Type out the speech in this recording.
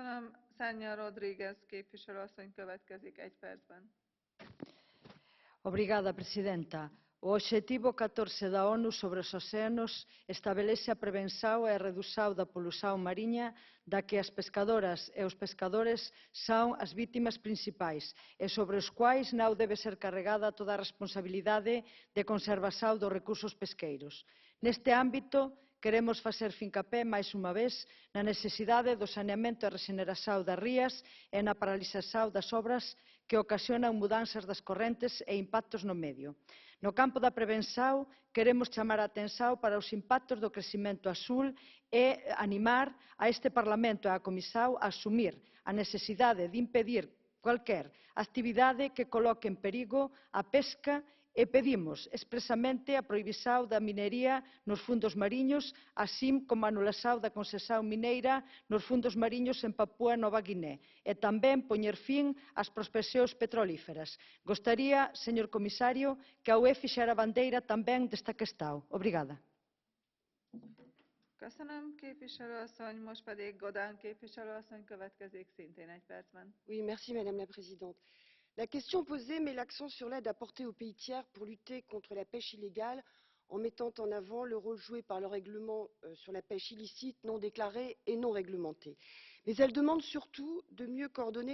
Köszönöm. Senya Rodríguez képviselő asszony következik 1 percben. Obrigada, Presidenta. O Obxectivo 14 da ONU sobre os océanos establece a prevención e a redución da polución mariña da que as pescadoras e os pescadores son as vítimas principais e sobre os quais non debe ser carregada toda a responsabilidade de conservación dos recursos pesqueiros. Neste ámbito, queremos facer fincapé, máis unha vez, na necesidade do saneamento e rexeneración das rías e na paralización das obras que ocasionan mudanzas das correntes e impactos no medio. No campo da prevención, queremos chamar a atención para os impactos do crecemento azul e animar a este Parlamento e a Comisión a asumir a necesidade de impedir cualquier actividade que coloque en perigo a pesca e pedimos expresamente a prohibición da minería nos fundos mariños, así como a anulación da concesión mineira nos fundos mariños en Papúa Nova Guinea e tamén poñer fin ás prospeccións petrolíferas. Gostaría, señor Comisario, que a UE fixera bandeira tamén desta questão. Obrigada. Köszönöm, képviselő asszony. Most pedig Godán képviselő asszony következik szintén 1 percben. Oui, merci Madame la Présidente. La question posée met l'accent sur l'aide apportée aux pays tiers pour lutter contre la pêche illégale en mettant en avant le rôle joué par le règlement sur la pêche illicite, non déclarée et non réglementée. Mais elle demande surtout de mieux coordonner